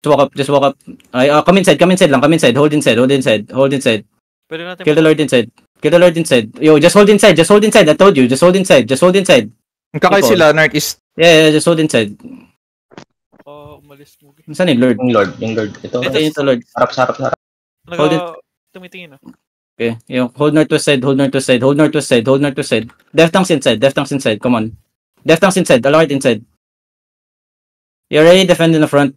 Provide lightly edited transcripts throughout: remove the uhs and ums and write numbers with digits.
Just walk up. Come inside lang. Come inside. Hold inside. Pwede natin Kill the Lord inside. Yo, just hold inside. I told you, just hold inside. Kakay sila, Northeast. Yeah, just hold inside. Umalis mo. Saan yung Lord? Yung Lord. Ito. Ito Lord. Harap. Hold it. Tumitingin na. Okay, yung hold northwest side. Deftanks inside. Come on. Deftanks inside. Alright inside. You already defend in the front.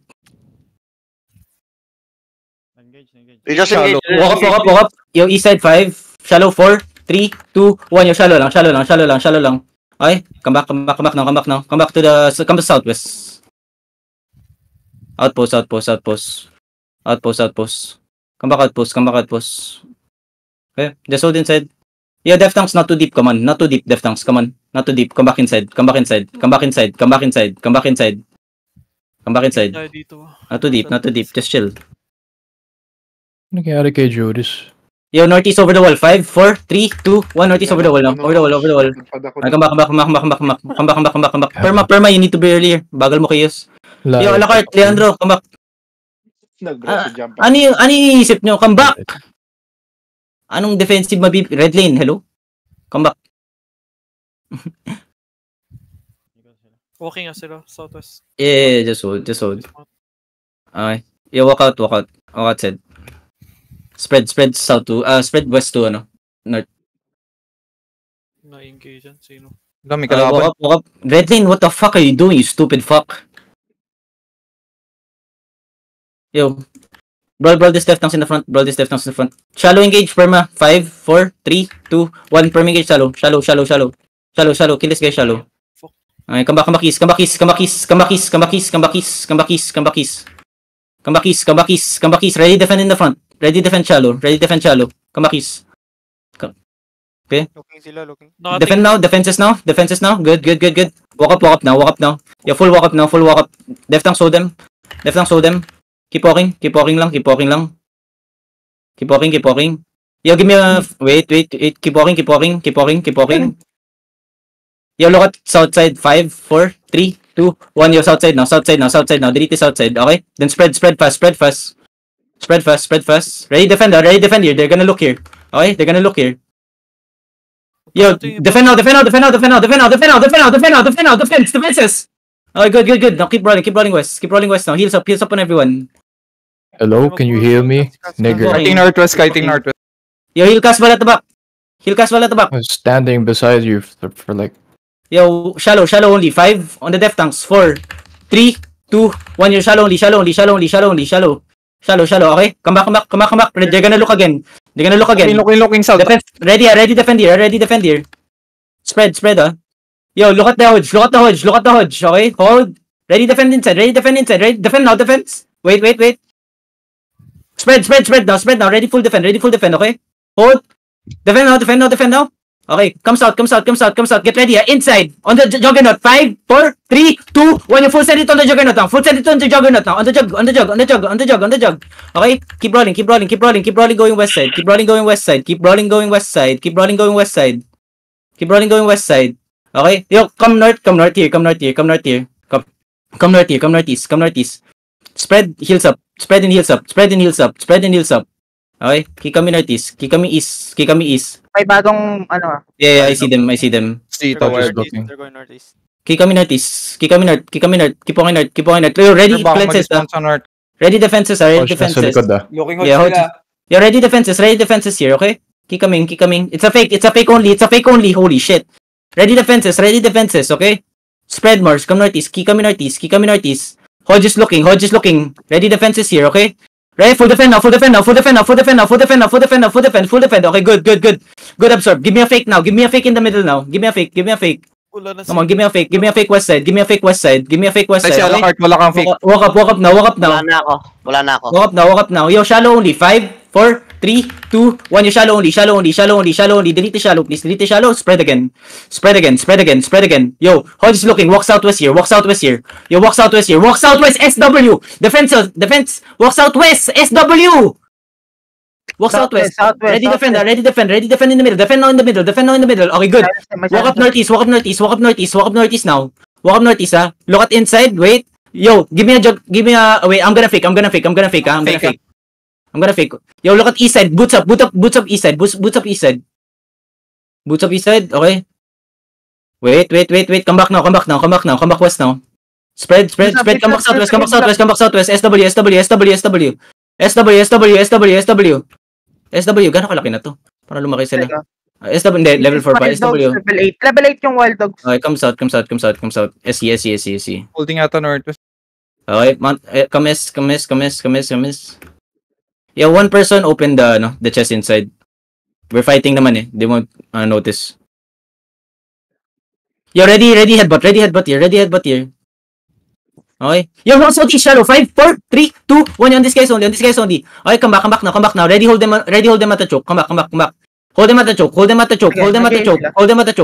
Engage. You just engage. Walk up. Yung east side 5. Shallow 4, 3, 2, 1. Yung shallow lang. Okay? Come back now. Come to southwest. Outpost. Come back outpost. Okay? Just hold inside. Yeah, Deftanks not too deep. Come on. Not too deep, Deftanks. Come on. Not too deep. Come back inside. Not too deep. Just chill. Nangyari kay Judas? Yo, northeast over the wall. 5, 4, 3, 2, 1. Northeast over the wall now. Over the wall. Come back. Perma, you need to be earlier. Bagal mo kayos. Yo, Alacart, Leandro, come back. Ano yung iisip nyo? Come back! Anong defensive red lane? Hello? Come back. Walking nga sila, southwest. Yeah, just hold. Okay. Yeah, walk out. Walk outside. Spread south to, spread west to, north. Na-engage yan, sino? Dami kalaban. Walk up. Red lane, what the fuck are you doing, you stupid fuck? Yo. Brawl this Deftanks in the front. Shallow engage, Perma. 5, 4, 3, 2, 1. Perma engage, shallow. Kill this guy, shallow. Okay, come back east. Ready defend in the front. Ready defend shallow. Come back east. Okay. Looking. Defend now. Defenses now. Good. Walk up now. Yeah, full walk up. Deftanks hold them. Keep walking lang. Keep walking. Yo, give me a wait. Keep walking. Yo, look at south side. 5, 4, 3, 2, 1. Yo, south side now. Delete the outside. Okay. Then spread fast. Ready defend here. They're gonna look here. Okay. Yo, defend now. Defenses. Oh, good. Now keep rolling west. Now. Heals up on everyone. Hello, can you hear me? Nigger. Kiting northwest. Yo, heal cast at the back. I was standing beside you for like... Yo, shallow only. 5 on the Deftanks. 4, 3, 2, 1. You're shallow only. Okay? Come back. They're gonna look again. Looking south. Ready defend here. Spread. Yo, look at the hodge. Okay? Hold. Ready defend inside. Ready defend now. Defense. Wait. Spread now. Ready full defend. Okay? Hold. Defend now. Okay, come south. Get ready. Inside. On the juggernaut. 5, 4, 3, 2, 1. You full set it on the juggernaut now. On the jug. Okay? Keep rolling going west side. Keep rolling going west side. Okay? Yo, come north here. Come northeast. Spread heals up. Okay? Keep coming northeast. Keep coming east. May bagong Yeah, I see them. See, They're towards going northeast. Keep coming northeast. Keep walking north. Yo, ready defenses. Ready defenses. Looking Yeah, hold. Yeah, ready defenses here, okay? Keep coming. It's a fake only. Holy shit. Ready defenses, okay? Spread Mars. Come northeast. Keep coming northeast. Hodge is looking. Ready defenses here, okay? Ready, full defend now. Okay, good absorb. Give me a fake now. Give me a fake in the middle now. Give me a fake. Come on, give me a fake west side. Say, Alacart, wala kang fake. Walk up now. Wala na ako. Walk up now. Yo, shallow only. 5, 4, 3, 2, 1. Yo, shallow only. Delete the shallow, please. Spread again. Yo, Hodge is looking. Walk southwest here. Yo, walk southwest. SW. Defense. Walk southwest. SW. Walk southwest. Ready defend in the middle. Defend now in the middle. Okay, good. Walk up northeast now. Walk up northeast, ha. Look at inside. Wait. Yo, give me a, wait, I'm gonna fake. Yo, look at east side. Boots up east side. Boots up east side. Okay. Wait. Come back now. Come back west now. Spread. Come back southwest. SW, gano'ng kalaki na to? Para lumaki sila. SW, hindi, level 4 ba? SW. Level 8 yung wild dogs. Okay, come south. SE. Holding ata northwest. Okay, kames. Yeah, one person open the chest inside. We're fighting naman eh. They won't notice. Yo, ready headbutt here. Okay. Yo, long southeast shallow. 5, 4, 3, 2, 1 on this guy's only. Okay, come back now. Ready hold them at the choke. Come back. Hold them at the choke.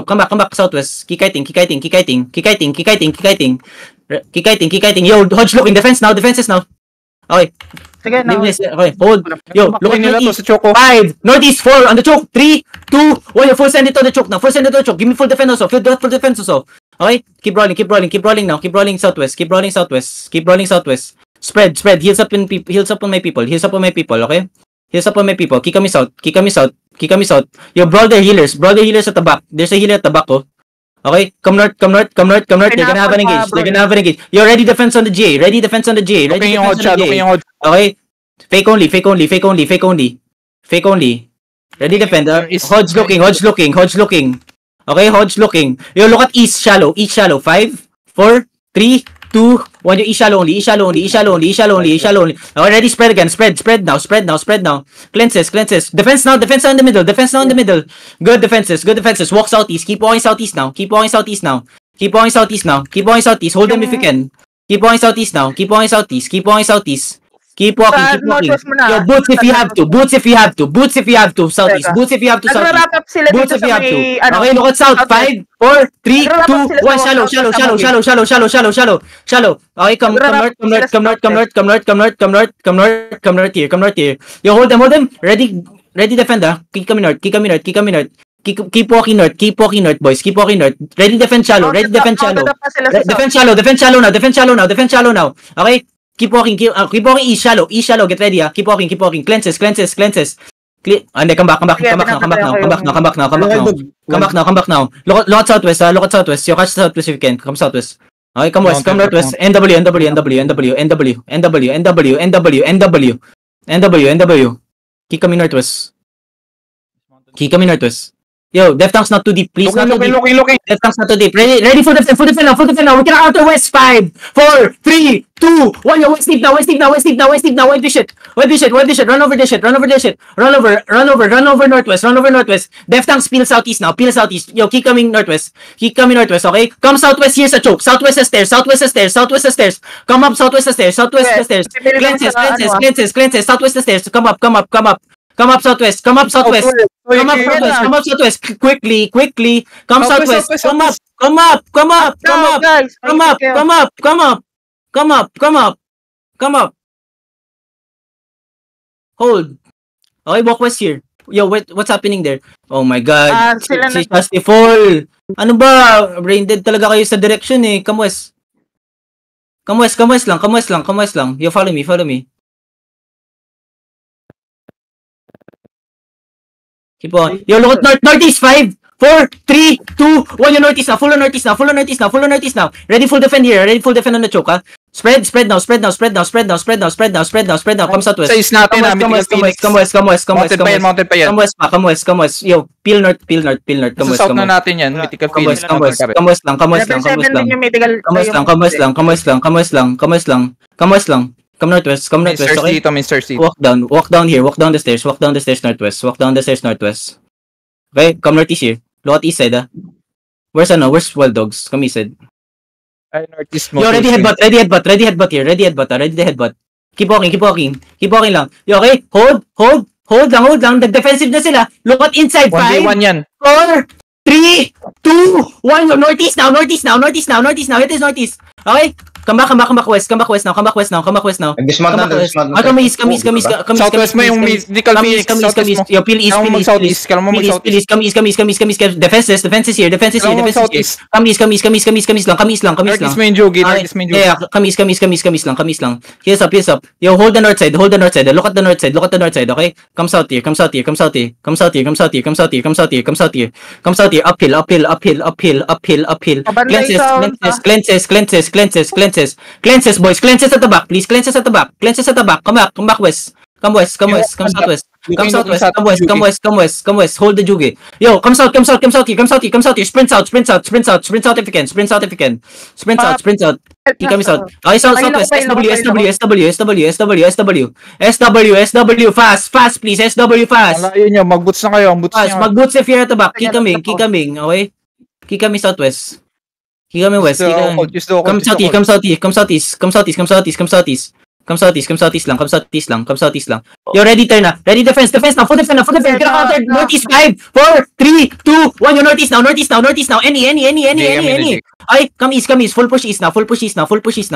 Come back southwest. Kikiting. Yo, Hodge looking. Defenses now. Okay. Sige, now. Okay, hold. Yo, look at nila to northeast. sa choke. 5, northeast 4 on the choke. 3, 2, 1. Full send it to the choke now. Give me full defense also. Full defense also. Okay, keep rolling now. Keep rolling southwest. Spread. Heals up on my people. Okay. Heals up on my people. Kick kami south. Yo, brawl their healers at the back. There's a healer at the back, oh. Okay, come north. They're gonna have an engage. Yo, ready defense on the GA. Looking yung Hodge. Okay. Fake only. Ready defend. Hodge looking. Okay, Hodge looking. Yo, look at east shallow. 5, 4, 3, 2, 1. Yung east shallow only. Okay, ready, spread again. Spread now. Cleanses. Defense now in the middle. Good defenses. Walk southeast. Keep walking southeast now. Hold them if you can. Keep walking southeast now. Keep walking. Yo, boots if you have to. Southeast. Nag-wrap up sila dito sa may, Okay, look at south. 5, 4, 3, 2, 1. Shallow. Okay, come north here. Yo, hold them. Ready defend, ah. Keep coming north. Keep walking north, boys. Ready defend shallow. Defend shallow now. Okay? Keep walking east shallow. Get ready, ah. Keep walking. Cleanses. Hindi, come back now. Look at southwest. You catch southwest if you can. Come southwest. Okay, come west. Come northwest. NW. Keep coming northwest. Yo, Death Tank's not too deep. Please, not too deep. Looking. Death Tank's not too deep. Ready for defense now. We can outer west. 5, 4, 3, 2, 1. Yo, west deep now. Wipe this shit. Run over this shit. Run over northwest. Death Tank's peel southeast now. Yo, keep coming northwest. Okay? Come southwest. Here's a choke. Southwest has stairs. Come up southwest has stairs. Cleanses. Southwest has stairs. Come up southwest. Quickly. Come southwest. Come up. Hold. Okay, walk west here. Yo, what's happening there? Oh my god. Si Justy Fall. Ano ba? Brain dead talaga kayo sa direction eh. Come west lang. Yo, follow me. Keep on. Yo, look at northeast. 5, 4, 3, 2, 1. Yung northeast now. Full on northeast now. Ready full defend here. On the choke, ha? Spread now. Come southwest. Sa is natin, Come west. Mountain pa yan. Come west. Yo, peel north. Come Sa south na natin yan. Mythical Come Phoenix. west lang. Come northwest. Okay? Mr. C. Walk down here. Walk down the stairs northwest. Okay, come northeast here. Look at east side, ah. Where's wild dogs? Come east side. Ay, northeast. Yo, ready headbutt here. Ready the headbutt. Keep walking lang. Yo, okay? Hold lang. Defensive na sila. Look at inside. 1v1 yan. 4, 3, 2, 1. Northeast now. It is northeast. Okay? Come back west now. Dismount na, dismount na. Come east. Southwest mo yung Mythical Phoenix. Southwest mo. Yo, peel east. Kailangan mo mag-southeast. Come east. Defense is here. Kailangan mo mag-southeast. Come east lang. Northeast mo yung Jogi. Yeah, come east lang. Heels up. Yo, hold the north side. Look at the north side, okay? Come south here. Uphill. Cleanses, boys. Cleanses at the back, please. Cleanses at the back. Come back west. Come southwest. Come west. Hold the Jugi. Yo, come south here. Sprint south if you can. Sprint south. Keep coming south. Okay, southwest. SW. Fast, please. SW, fast. Malayo nyo. Mag-boots na kayo. Mag-boots if you're at the back. Keep coming. Okay? Keep coming southwest. Keep coming west. Come southeast lang. Yo, ready turn na. Ready defense now. Full defense. Get countered. Northeast 5, 4, 3, 2, 1. Yo, northeast now. Any. Ay, come east. Full push east now. Yo, full push east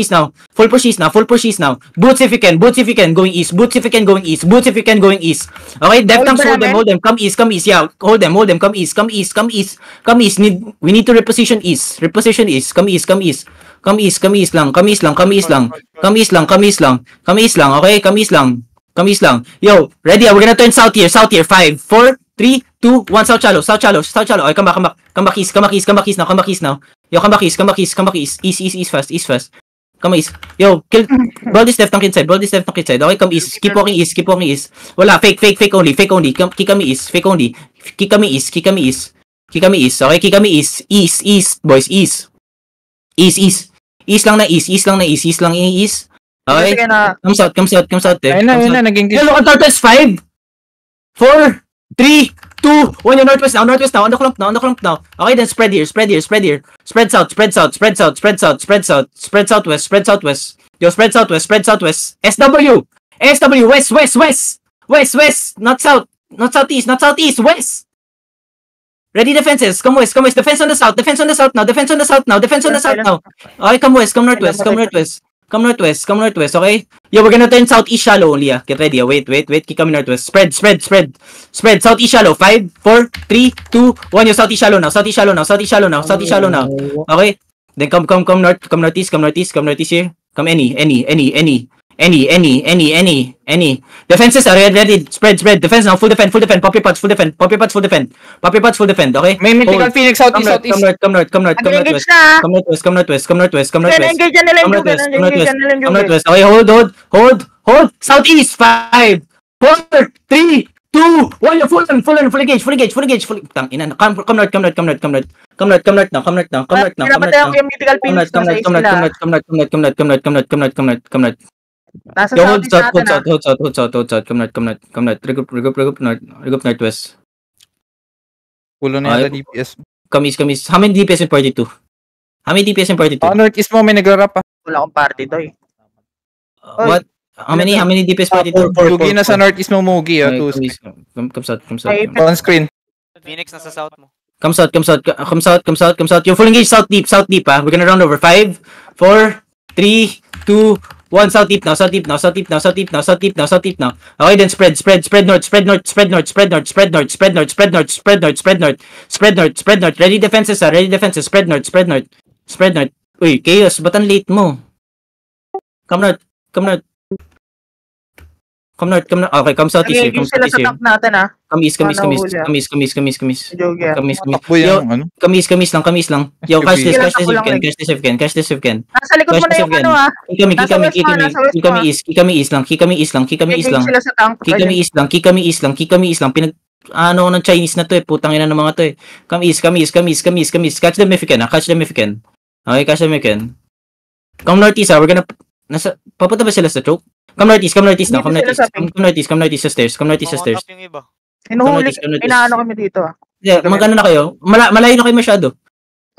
now. Boots if you can. Going east. Okay, def tanks, hold them. Come east. Yeah, hold them. Come east. We need to reposition east. Come east lang. Okay, come east lang. Yo, ready? We're gonna turn south here. 5, 4, 3, 2, 1. South shallow. Okay, come back east now. Yo, come back east. East fast. Come east. Yo, kill. Ball this left tank inside. Okay, come east. Keep walking east. Wala, fake only. Kick kami east. Fake only. Kick kami east. Okay, kick kami east. East, boys. East. East lang. Okay. Come south. Ayun na. Naging Yo, look at Northwest 5, 4, 3, 2, 1. Yung Northwest now. On the clump now. Okay, then spread here. Spread south. Spread southwest. Yo, spread southwest. SW, west. Not southeast. West. Ready defenses. Come west. Defense on the south now. Okay, come west. Come northwest. Okay. Yo, we're gonna turn southeast shallow only. Get ready. Wait. Keep coming northwest. Spread. Southeast shallow. 5, 4, 3, 2, 1. Yo, southeast shallow now. Okay. Then come northeast here. Come any. Defenses are ready. Spread. Defense now. Full defend. Pop your pots. Full defend. Okay. May Mythical Phoenix southeast. Come northwest. Come northwest. Okay, hold. Southeast 5, 4, 3, 2, 1. You're full engage. Tang ina. Come north now. Yung Mythical Phoenix sa isla. Come north. Nasa Yo, hold southeast natin south. Come north. Regroup northwest. Pulo na yata DPS. Come east. How many DPS in 42? Northeast mo may nagra-rap pa. Wala akong party to eh. What? How many DPS 42? Jogi na sa Northeast mo, Mugi. Come south. On screen. Phoenix nasa south mo. Come south. You're full engage south deep. We're gonna round over. 5, 4, 3, 2, 1. South deep now. Okay, then spread north. Ready defenses. Spread north. Uy, Chaos, ba't ang late mo? Come north. Okay, come southeast here. Nagiging sila sa tank natin ah. Come east. Jogi ah. Takbo yung ano. Come east lang. Yo, catch this if you can. Nasa likod mo na yung ano ah. Kick kami east lang. Nagiging sila sa tank. Kick kami east lang. Ano ng Chinese na to eh. Putang ina ng mga to eh. Come east. Catch them if you can. Okay, catch them if you can. Come northeast ah. We're gonna... Papunta ba sila sa choke? Come northeast now. Come northeast sa stairs. Up yung iba. Hinuhuli. Inaano kami dito ah. Yeah, magkano na kayo? Malayo na kayo masyado.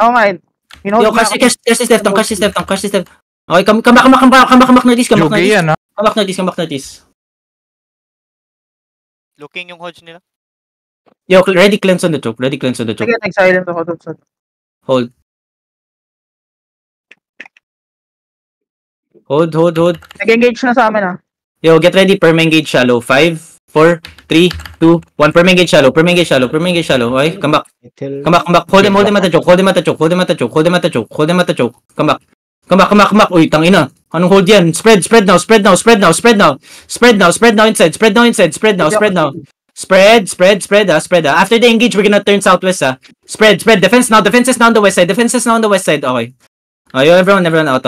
Oo nga eh. Yo, catch this left tank. Okay, come back northeast. Jogi yan ha. Come back northeast. Looking yung hodge nila. Yo, ready cleanse on the choke. Sige, nag-silent ako doon sa... Hold. Hold. Nag-engage na sa amin, ah. Yo, get ready. Perm engage shallow. 5, 4, 3, 2, 1. Perm engage shallow. Okay, come back. Hold him at the choke. Hold him at the choke. Come back. Uy, tangina. Anong hold yan? Spread now. Spread now inside. Spread now. Spread. After the engage, we're gonna turn southwest, Spread. Defense is now on the west side. Okay. Everyone out.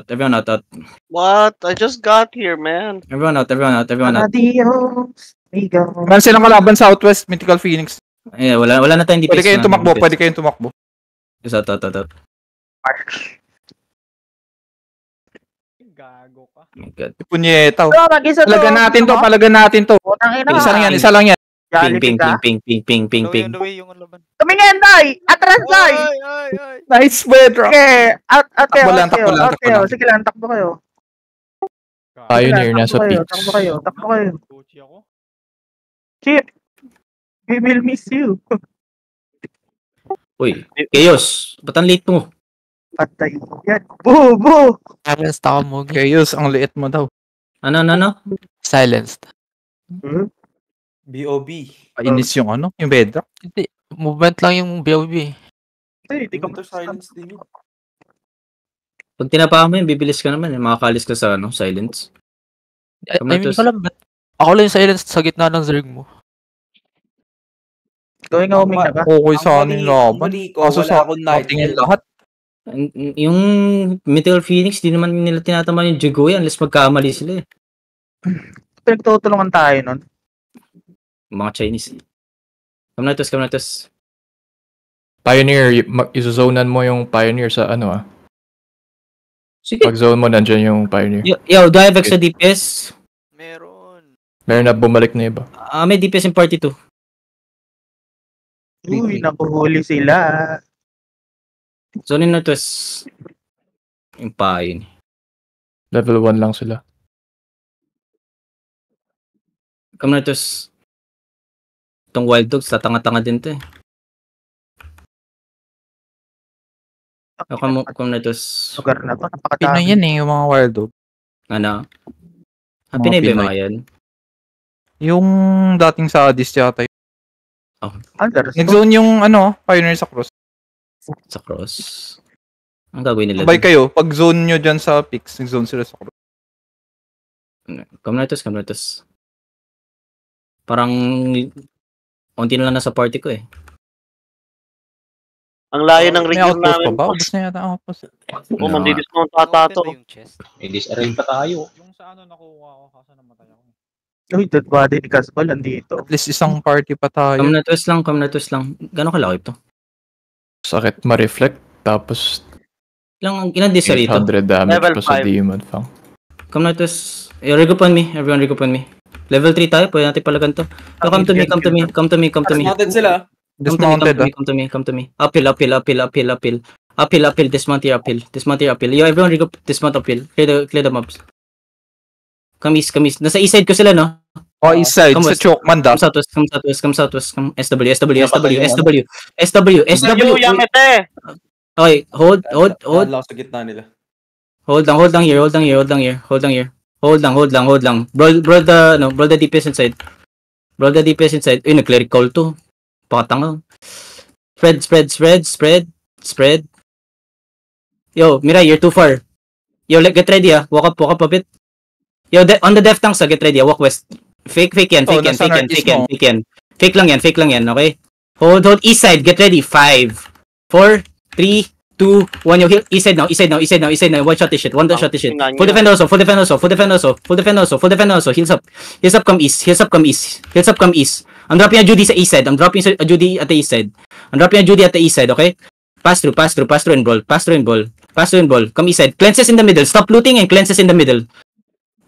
Everyone out. What? I just got here, man. Everyone out. Adios. Amigo. Meron silang kalaban Southwest, Mythical Phoenix. Yeah, wala na tayong DPS. Pwede kayong tumakbo. Is out. March. Gago ka. Oh my God. Punyeta. So, mag-isa to. Palagan natin to. Putang ina. Isa lang yan. Ping. On the way yung laban. Tumingin, Day! Atras, Day! Ay. Nice, Pedro. Okay. Takbo lang. Sige lang, takbo kayo. Pioneer nasa peaks. Takbo kayo. Gucci ako. Chip, we will miss you. Uy, Chaos. Ba't ang late mo? Patay. Yan. Boo! Silenced ako, Mugi. Chaos, ang liit mo daw. Ano? Silenced. BOB. Painis yung yung bedrock. Hindi. Movement lang yung BOB. Hindi ko silence din yun. Pag tinapa mo yun, bibilis ka naman. Makakalis ka sa silence. I mean, ko lang, but ako lang yung silence sa gitna ng zerg mo. Going homing na ba? Okay sa anin laban. Kaso sa tingin lahat. Yung Mythical Phoenix, di naman nila tinatama yung Jigoy unless magkamali sila eh. Pinagtutulungan tayo nun. Mga Chinese. Come na tos. Pioneer, isozonan mo yung Pioneer sa Sige. Pag zone mo, nandiyan yung Pioneer. Yo, do I have extra DPS? Meron. Meron na bumalik na iba. May DPS in party 2. Uy, nakuhuli sila. Zone na tos. Yung pain. Level 1 lang sila. Come na tos. Itong Wild Dogs, tatanga-tanga din to eh. Come na tos. Lugar na to, napakadami. Pinoy yan yung mga wild dog. Ano? Mga Pinay ba yung Pinoy. mga yan? Yung dating sa Addis yata. Understood. Nag-zone yung Pioneer sa cross. Sa cross. Ang gagawin nila Sabay dun? kayo, pag zone nyo dyan sa picks, nag-zone sila sa cross. Come na tos. Parang unti na lang nasa party ko eh. Ang layo ng May region outpost namin. pa ba? Ubus na yata ang outpost. Mandidiscount ata to. Yung chest. May disarray pa tayo. Yung sa nakuha ko kasi namatay ako. Uy, dead body ni Casbal, andito. At least isang party pa tayo. Come na tos lang. Gano'ng kalaki to? Sakit ma-reflect. Tapos Ilan dis rito? 800 damage Level pa sa 5. Demon Fang. Come na tos. Regroup on me. Everyone regroup on me. Level 3 tayo. Pwede natin palagan to. Come to me. Dismounted sila. Dismounted Come to me. Uphill. Dismount here, uphill. Yo, everyone regroup. Dismount uphill. Clear the mobs. Come east. Nasa east side ko sila, no? East side, Come sa west. choke man da. Come southwest. Come SW. Yamete! Okay, hold. Lock sa gitna nila. Hold lang here. Hold lang. Bro the DPS inside. Uy, nag-cleric call to. Pakatanga. Spread. Yo, Mirai, you're too far. Yo, get ready Walk up a bit. Yo, on the def tanks get ready Walk west. Fake yan. Fake lang yan, okay? Hold, east side, get ready. 5, 4, 3, 2, 1, yo, east side now. One shot this shit. Full defend also. Heals up, come east. I'm dropping a Judy sa east side. at the east side, okay? Pass through and brawl. Come east side. Cleanses in the middle. Stop looting and cleanses in the middle.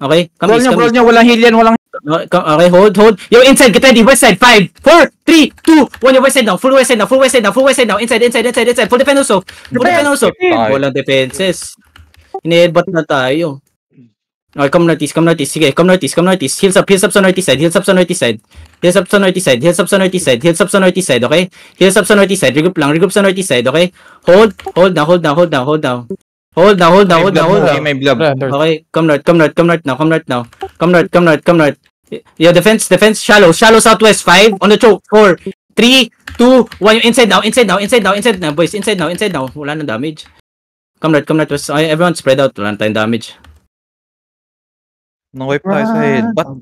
Okay? Come east. Walang heal yan. Okay, hold. Yo, inside, get ready. West side. 5, 4, 3, 2, 1. Yo, west side now. Full west side now. Inside. Full defend also. Walang defenses. Ine-headbutt na tayo. Okay, come northeast. Sige, come northeast. Heals up sa northeast side. Heals up sa northeast side, okay? Heals up sa northeast side. Regroup sa northeast side, okay? Hold down. Hold now. May blob. Okay, come north now. Come north. Yeah, defense, shallow southwest, 5, on the choke, 4, 3, 2, 1, inside now, boys, inside now, wala nang damage. Come north, west, okay, everyone spread out, wala tayong damage. Nang-wipe tayo sa headbutt.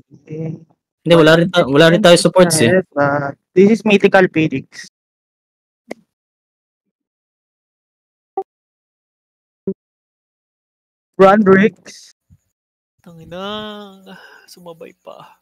Hindi, wala rin tayo supports eh. This is Mythical Phoenix. Run, Ricks. Tangina, sumabay pa.